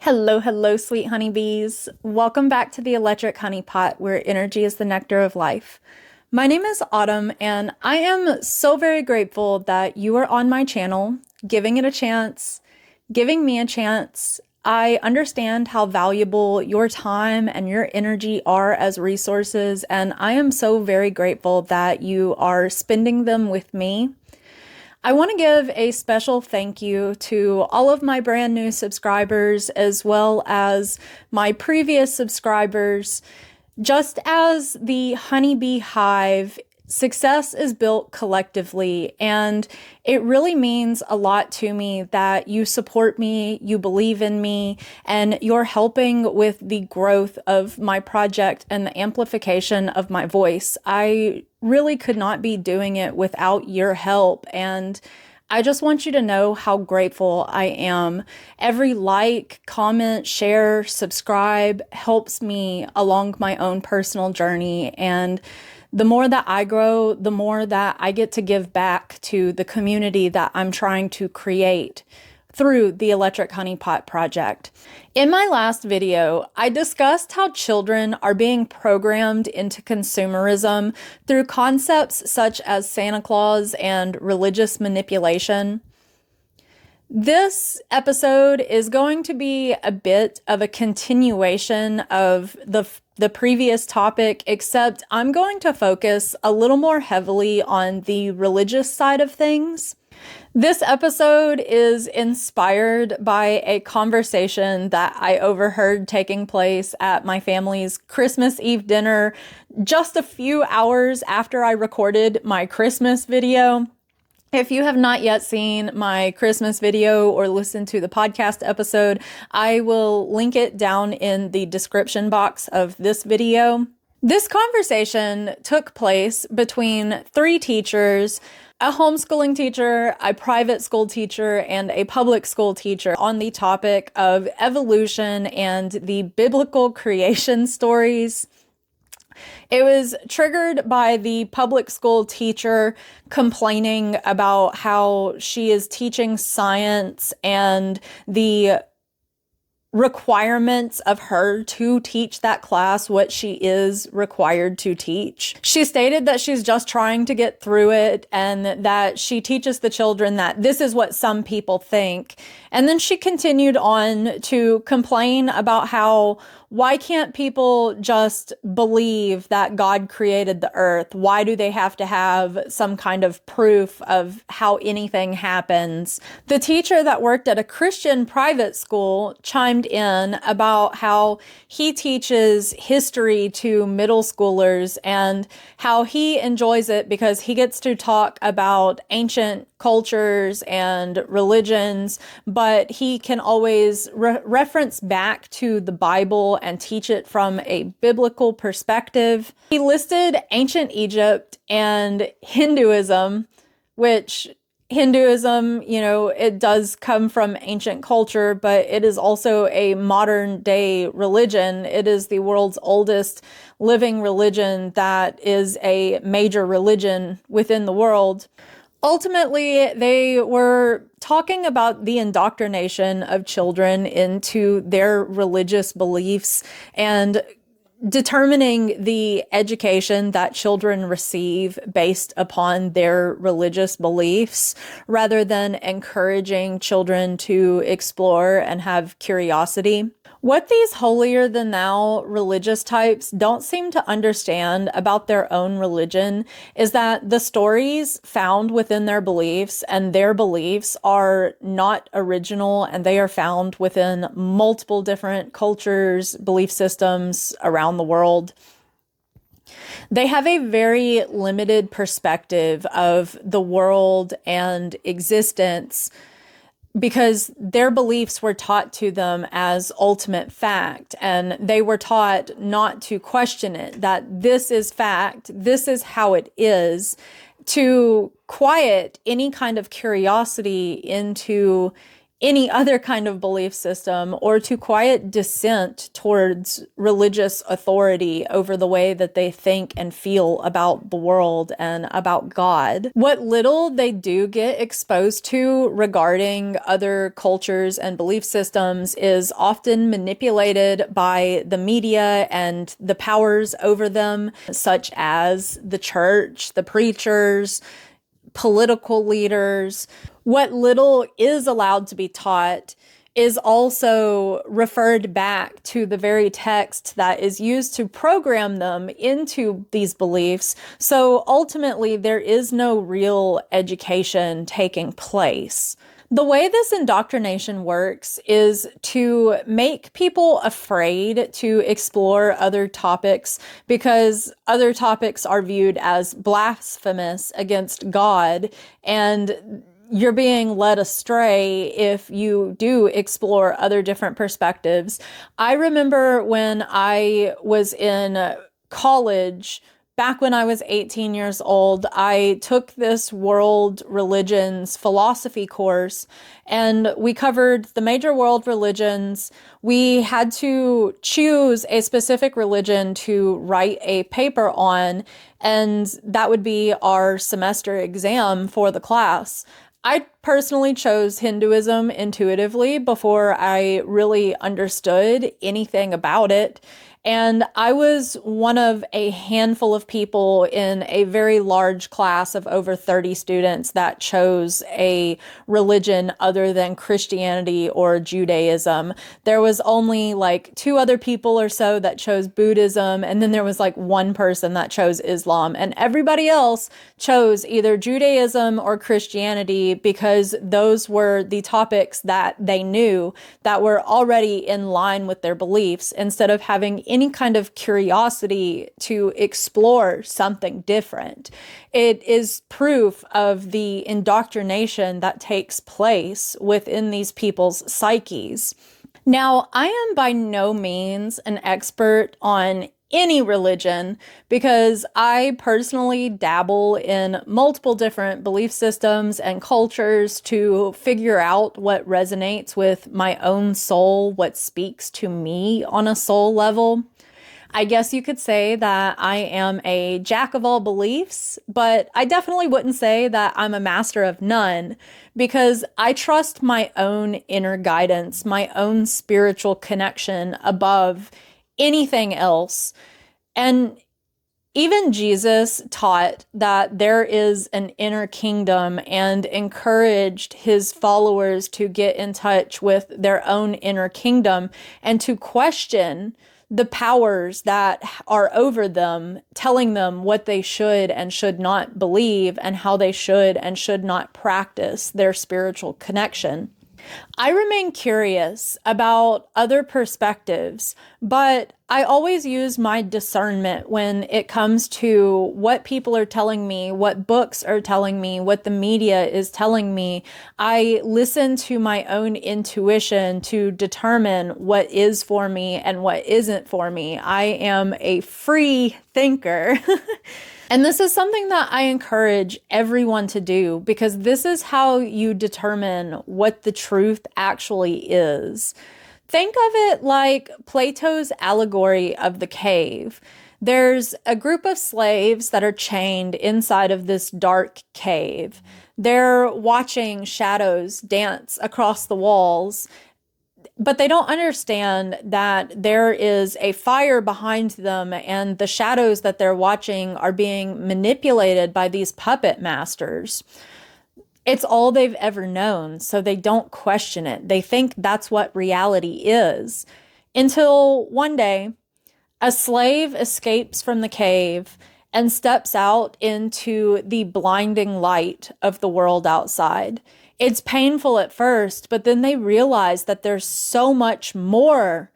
Hello, hello, sweet honeybees. Welcome back to the Electric Honey Pot, where energy is the nectar of life. My name is Autumn, and I am so very grateful that you are on my channel, giving it a chance, giving me a chance. I understand how valuable your time and your energy are as resources, and I am so very grateful that you are spending them with me. I want to give a special thank you to all of my brand new subscribers as well as my previous subscribers. Just as the honeybee hive, success is built collectively, and it really means a lot to me that you support me, you believe in me, and you're helping with the growth of my project and the amplification of my voice. I really could not be doing it without your help, and I just want you to know how grateful I am. Every like, comment, share, subscribe helps me along my own personal journey, and the more that I grow, the more that I get to give back to the community that I'm trying to create through the Electric Honey Pot project. In my last video, I discussed how children are being programmed into consumerism through concepts such as Santa Claus and religious manipulation. This episode is going to be a bit of a continuation of the previous topic, except I'm going to focus a little more heavily on the religious side of things. This episode is inspired by a conversation that I overheard taking place at my family's Christmas Eve dinner just a few hours after I recorded my Christmas video. If you have not yet seen my Christmas video or listened to the podcast episode, I will link it down in the description box of this video. This conversation took place between three teachers, a homeschooling teacher, a private school teacher, and a public school teacher on the topic of evolution and the biblical creation stories. It was triggered by the public school teacher complaining about how she is teaching science and the requirements of her to teach that class what she is required to teach. She stated that she's just trying to get through it and that she teaches the children that this is what some people think. And then she continued on to complain about how why can't people just believe that God created the earth? Why do they have to have some kind of proof of how anything happens? The teacher that worked at a Christian private school chimed in about how he teaches history to middle schoolers and how he enjoys it because he gets to talk about ancient cultures and religions, but he can always reference back to the Bible and teach it from a biblical perspective. He listed ancient Egypt and Hinduism, which Hinduism, it does come from ancient culture, but it is also a modern day religion. It is the world's oldest living religion that is a major religion within the world. Ultimately, they were talking about the indoctrination of children into their religious beliefs and determining the education that children receive based upon their religious beliefs, rather than encouraging children to explore and have curiosity. What these holier-than-thou religious types don't seem to understand about their own religion is that the stories found within their beliefs and their beliefs are not original, and they are found within multiple different cultures, belief systems around the world. They have a very limited perspective of the world and existence because their beliefs were taught to them as ultimate fact, and they were taught not to question it, that this is fact, this is how it is, to quiet any kind of curiosity into any other kind of belief system or to quiet dissent towards religious authority over the way that they think and feel about the world and about God. What little they do get exposed to regarding other cultures and belief systems is often manipulated by the media and the powers over them, such as the church, the preachers, political leaders. What little is allowed to be taught is also referred back to the very text that is used to program them into these beliefs. So ultimately, there is no real education taking place. The way this indoctrination works is to make people afraid to explore other topics because other topics are viewed as blasphemous against God, and you're being led astray if you do explore other different perspectives. I remember when I was in college, back when I was 18 years old, I took this world religions philosophy course, and we covered the major world religions. We had to choose a specific religion to write a paper on, and that would be our semester exam for the class. I personally chose Hinduism intuitively before I really understood anything about it. And I was one of a handful of people in a very large class of over 30 students that chose a religion other than Christianity or Judaism. There was only like 2 other people or so that chose Buddhism, and then there was like 1 person that chose Islam, and everybody else chose either Judaism or Christianity because those were the topics that they knew that were already in line with their beliefs, instead of having any kind of curiosity to explore something different. It is proof of the indoctrination that takes place within these people's psyches. Now, I am by no means an expert on any religion because I personally dabble in multiple different belief systems and cultures to figure out what resonates with my own soul, what speaks to me on a soul level. I guess you could say that I am a jack of all beliefs, but I definitely wouldn't say that I'm a master of none, because I trust my own inner guidance, my own spiritual connection above anything else. And even Jesus taught that there is an inner kingdom and encouraged his followers to get in touch with their own inner kingdom and to question the powers that are over them, telling them what they should and should not believe and how they should and should not practice their spiritual connection. I remain curious about other perspectives, but I always use my discernment when it comes to what people are telling me, what books are telling me, what the media is telling me. I listen to my own intuition to determine what is for me and what isn't for me. I am a free thinker. And this is something that I encourage everyone to do, because this is how you determine what the truth actually is. Think of it like Plato's allegory of the cave. There's a group of slaves that are chained inside of this dark cave. They're watching shadows dance across the walls, but they don't understand that there is a fire behind them, and the shadows that they're watching are being manipulated by these puppet masters. It's all they've ever known, so they don't question it. They think that's what reality is. Until one day, a slave escapes from the cave and steps out into the blinding light of the world outside. It's painful at first, but then they realize that there's so much more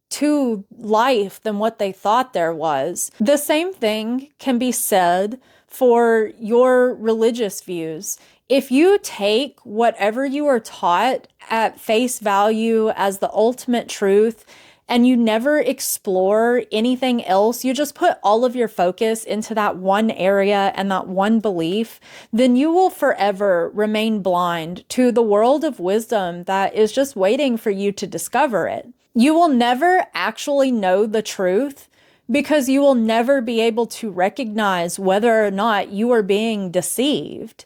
to life than what they thought there was. The same thing can be said for your religious views. If you take whatever you are taught at face value as the ultimate truth and you never explore anything else, you just put all of your focus into that one area and that one belief, then you will forever remain blind to the world of wisdom that is just waiting for you to discover it. You will never actually know the truth because you will never be able to recognize whether or not you are being deceived.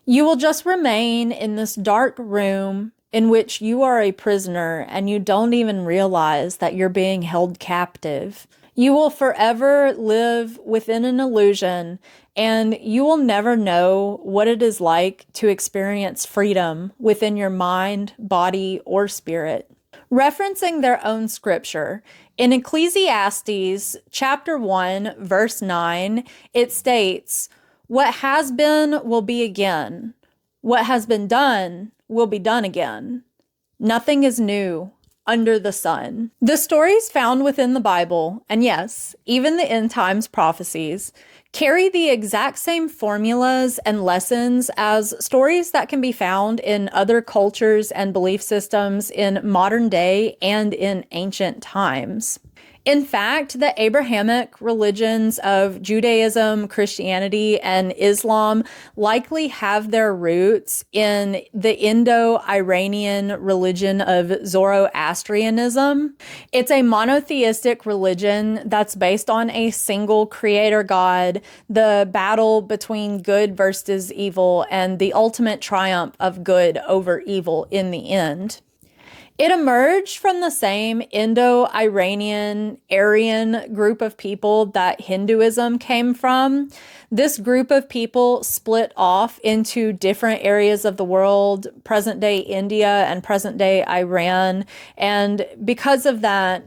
You will just remain in this dark room in which you are a prisoner and you don't even realize that you're being held captive. You will forever live within an illusion, and you will never know what it is like to experience freedom within your mind, body, or spirit. Referencing their own scripture, in Ecclesiastes chapter 1, verse 9, it states, "What has been will be again. What has been done will be done again. Nothing is new under the sun." The stories found within the Bible, and yes, even the end times prophecies, carry the exact same formulas and lessons as stories that can be found in other cultures and belief systems in modern day and in ancient times. In fact, the Abrahamic religions of Judaism, Christianity, and Islam likely have their roots in the Indo-Iranian religion of Zoroastrianism. It's a monotheistic religion that's based on a single creator God, the battle between good versus evil, and the ultimate triumph of good over evil in the end. It emerged from the same Indo-Iranian Aryan group of people that Hinduism came from. This group of people split off into different areas of the world, present-day India and present-day Iran, and because of that,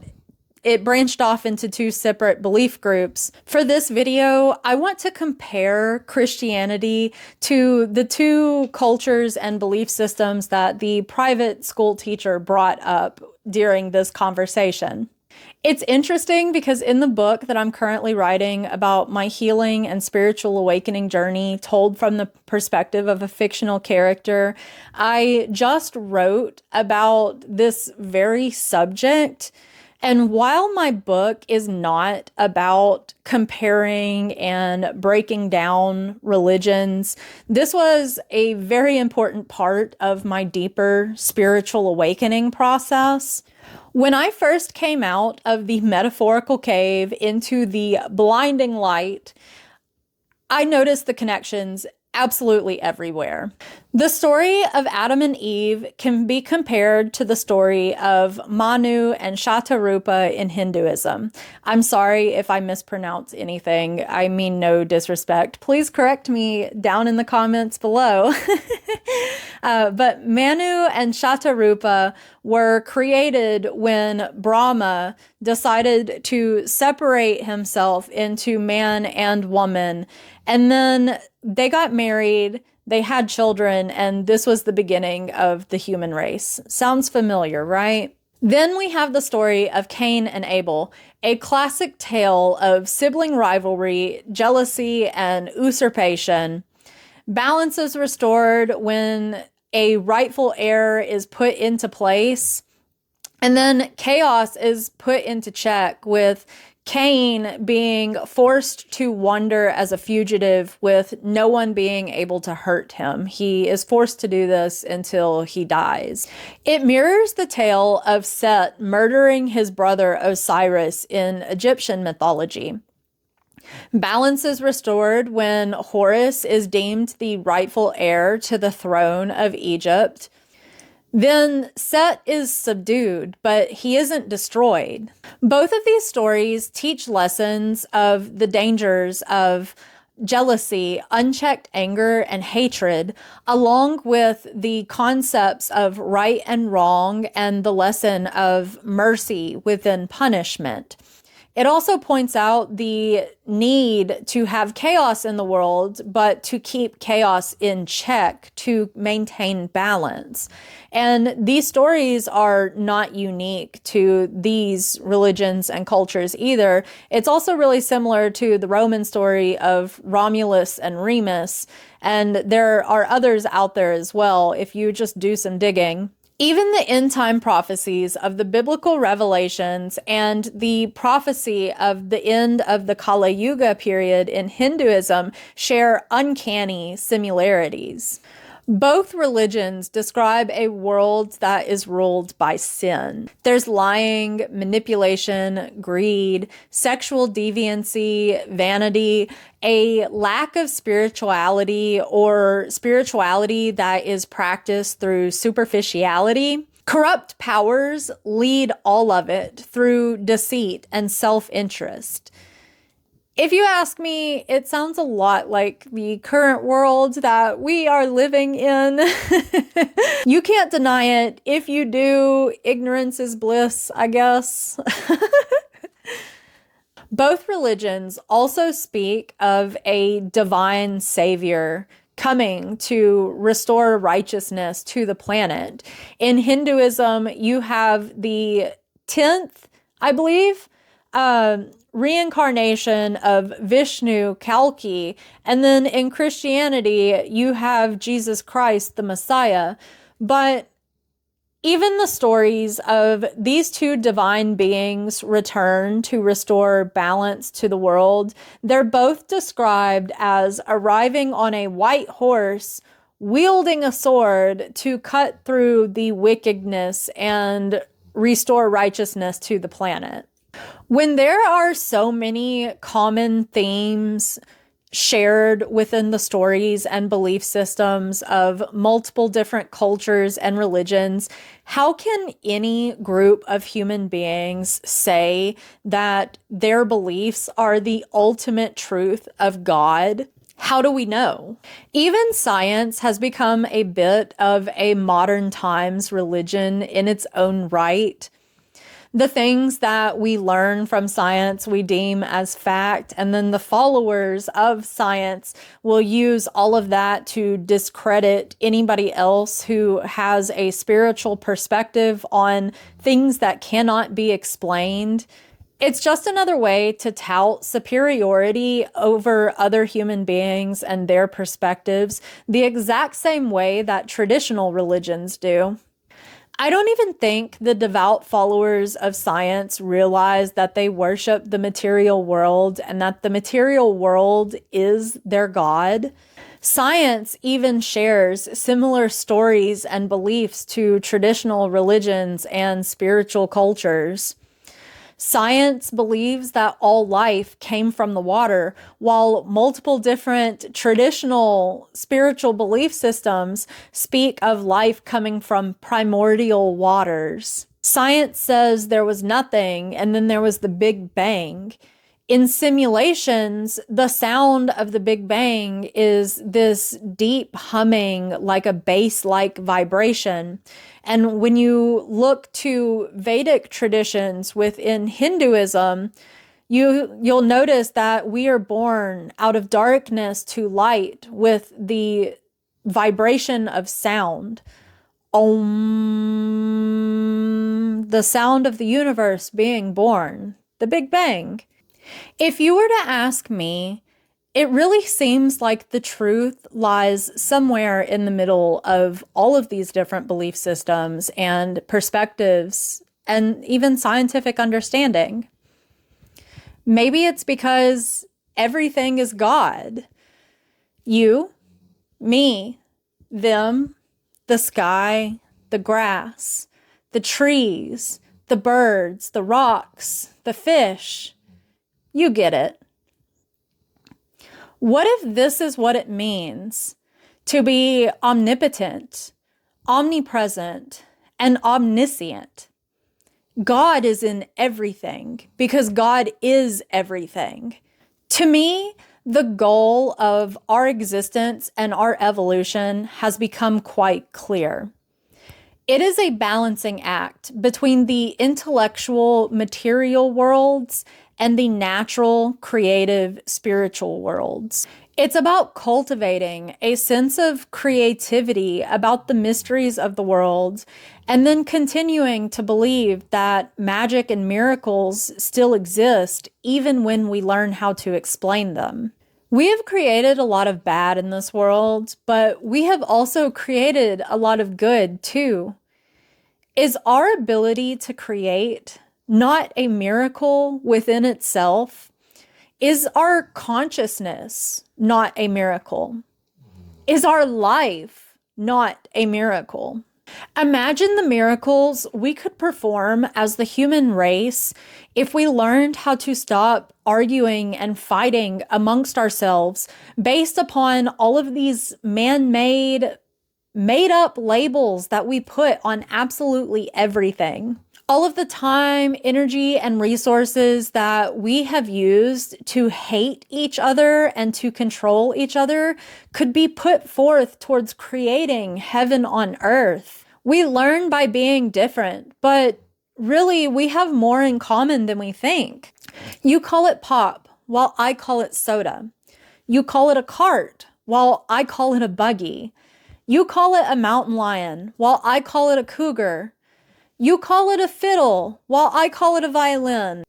it branched off into two separate belief groups. For this video, I want to compare Christianity to the two cultures and belief systems that the private school teacher brought up during this conversation. It's interesting because in the book that I'm currently writing about my healing and spiritual awakening journey told from the perspective of a fictional character, I just wrote about this very subject. And while my book is not about comparing and breaking down religions, this was a very important part of my deeper spiritual awakening process. When I first came out of the metaphorical cave into the blinding light, I noticed the connections absolutely everywhere. The story of Adam and Eve can be compared to the story of Manu and Shatarupa in Hinduism. I'm sorry if I mispronounce anything. I mean no disrespect. Please correct me down in the comments below. But Manu and Shatarupa were created when Brahma decided to separate himself into man and woman, and then they got married, they had children, and this was the beginning of the human race. Sounds familiar, right? Then we have the story of Cain and Abel, a classic tale of sibling rivalry, jealousy, and usurpation. Balance is restored when a rightful heir is put into place, and then chaos is put into check with Cain being forced to wander as a fugitive with no one being able to hurt him. He is forced to do this until he dies. It mirrors the tale of Set murdering his brother Osiris in Egyptian mythology. Balance is restored when Horus is deemed the rightful heir to the throne of Egypt. Then Set is subdued, but he isn't destroyed. Both of these stories teach lessons of the dangers of jealousy, unchecked anger, and hatred, along with the concepts of right and wrong and the lesson of mercy within punishment. It also points out the need to have chaos in the world, but to keep chaos in check to maintain balance. And these stories are not unique to these religions and cultures either. It's also really similar to the Roman story of Romulus and Remus, and there are others out there as well if you just do some digging. Even the end time prophecies of the biblical revelations and the prophecy of the end of the Kali Yuga period in Hinduism share uncanny similarities. Both religions describe a world that is ruled by sin. There's lying, manipulation, greed, sexual deviancy, vanity, a lack of spirituality or spirituality that is practiced through superficiality. Corrupt powers lead all of it through deceit and self-interest. If you ask me, it sounds a lot like the current world that we are living in. You can't deny it. If you do, ignorance is bliss, I guess. Both religions also speak of a divine savior coming to restore righteousness to the planet. In Hinduism, you have the 10th, I believe, reincarnation of Vishnu Kalki, and then in Christianity you have Jesus Christ the Messiah. But even the stories of these two divine beings return to restore balance to the world, they're both described as arriving on a white horse, wielding a sword to cut through the wickedness and restore righteousness to the planet. When there are so many common themes shared within the stories and belief systems of multiple different cultures and religions, how can any group of human beings say that their beliefs are the ultimate truth of God? How do we know? Even science has become a bit of a modern times religion in its own right. The things that we learn from science we deem as fact, and then the followers of science will use all of that to discredit anybody else who has a spiritual perspective on things that cannot be explained. It's just another way to tout superiority over other human beings and their perspectives, the exact same way that traditional religions do. I don't even think the devout followers of science realize that they worship the material world and that the material world is their God. Science even shares similar stories and beliefs to traditional religions and spiritual cultures. Science believes that all life came from the water, while multiple different traditional spiritual belief systems speak of life coming from primordial waters. Science says there was nothing, and then there was the Big Bang. In simulations, the sound of the Big Bang is this deep humming, like a bass-like vibration. And when you look to Vedic traditions within Hinduism, you'll notice that we are born out of darkness to light with the vibration of sound. Om, the sound of the universe being born, the Big Bang. If you were to ask me, it really seems like the truth lies somewhere in the middle of all of these different belief systems and perspectives and even scientific understanding. Maybe it's because everything is God. You, me, them, the sky, the grass, the trees, the birds, the rocks, the fish. You get it. What if this is what it means to be omnipotent, omnipresent, and omniscient? God is in everything because God is everything. To me, the goal of our existence and our evolution has become quite clear. It is a balancing act between the intellectual, material worlds and the natural, creative, spiritual worlds. It's about cultivating a sense of creativity about the mysteries of the world, and then continuing to believe that magic and miracles still exist even when we learn how to explain them. We have created a lot of bad in this world, but we have also created a lot of good too. Is our ability to create not a miracle within itself? Is our consciousness not a miracle? Is our life not a miracle? Imagine the miracles we could perform as the human race if we learned how to stop arguing and fighting amongst ourselves based upon all of these man-made, made-up labels that we put on absolutely everything. All of the time, energy, and resources that we have used to hate each other and to control each other could be put forth towards creating heaven on earth. We learn by being different, but really we have more in common than we think. You call it pop, while I call it soda. You call it a cart, while I call it a buggy. You call it a mountain lion, while I call it a cougar. You call it a fiddle, while I call it a violin.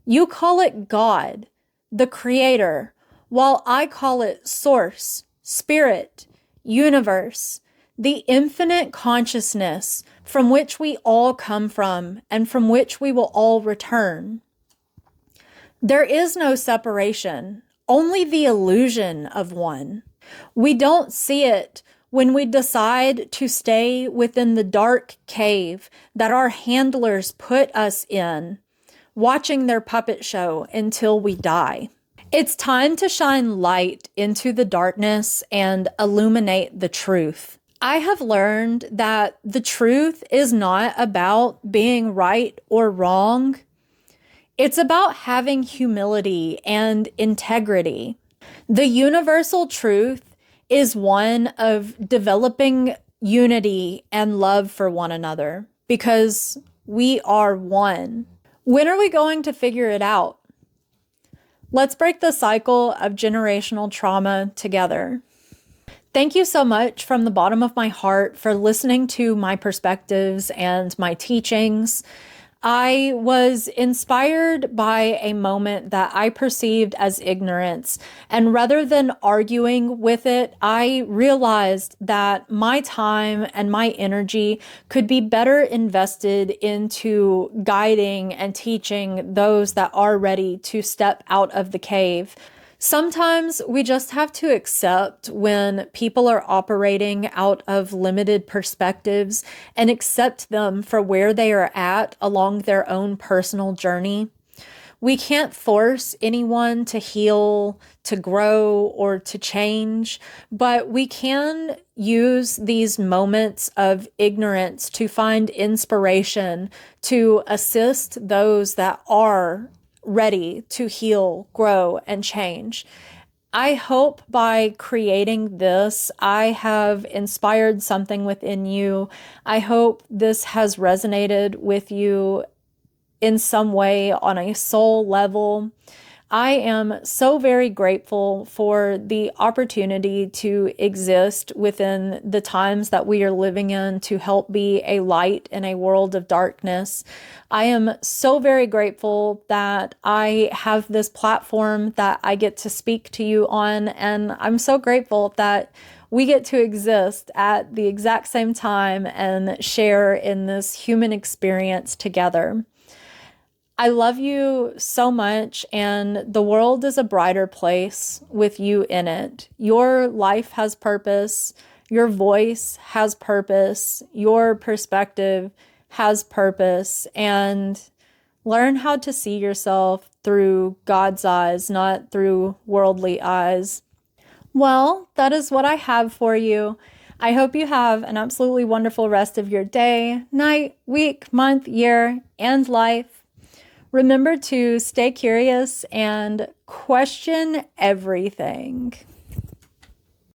You call it God, the Creator, while I call it Source, Spirit, Universe, the infinite consciousness from which we all come from and from which we will all return. There is no separation, only the illusion of one. We don't see it when we decide to stay within the dark cave that our handlers put us in, watching their puppet show until we die. It's time to shine light into the darkness and illuminate the truth. I have learned that the truth is not about being right or wrong. It's about having humility and integrity. The universal truth is one of developing unity and love for one another because we are one. When are we going to figure it out? Let's break the cycle of generational trauma together. Thank you so much from the bottom of my heart for listening to my perspectives and my teachings. I was inspired by a moment that I perceived as ignorance, and rather than arguing with it, I realized that my time and my energy could be better invested into guiding and teaching those that are ready to step out of the cave. Sometimes we just have to accept when people are operating out of limited perspectives and accept them for where they are at along their own personal journey. We can't force anyone to heal, to grow, or to change, but we can use these moments of ignorance to find inspiration to assist those that are ready to heal, grow, and change. I hope by creating this, I have inspired something within you. I hope this has resonated with you in some way on a soul level. I am so very grateful for the opportunity to exist within the times that we are living in to help be a light in a world of darkness. I am so very grateful that I have this platform that I get to speak to you on, and I'm so grateful that we get to exist at the exact same time and share in this human experience together. I love you so much, and the world is a brighter place with you in it. Your life has purpose. Your voice has purpose. Your perspective has purpose. And learn how to see yourself through God's eyes, not through worldly eyes. Well, that is what I have for you. I hope you have an absolutely wonderful rest of your day, night, week, month, year, and life. Remember to stay curious and question everything.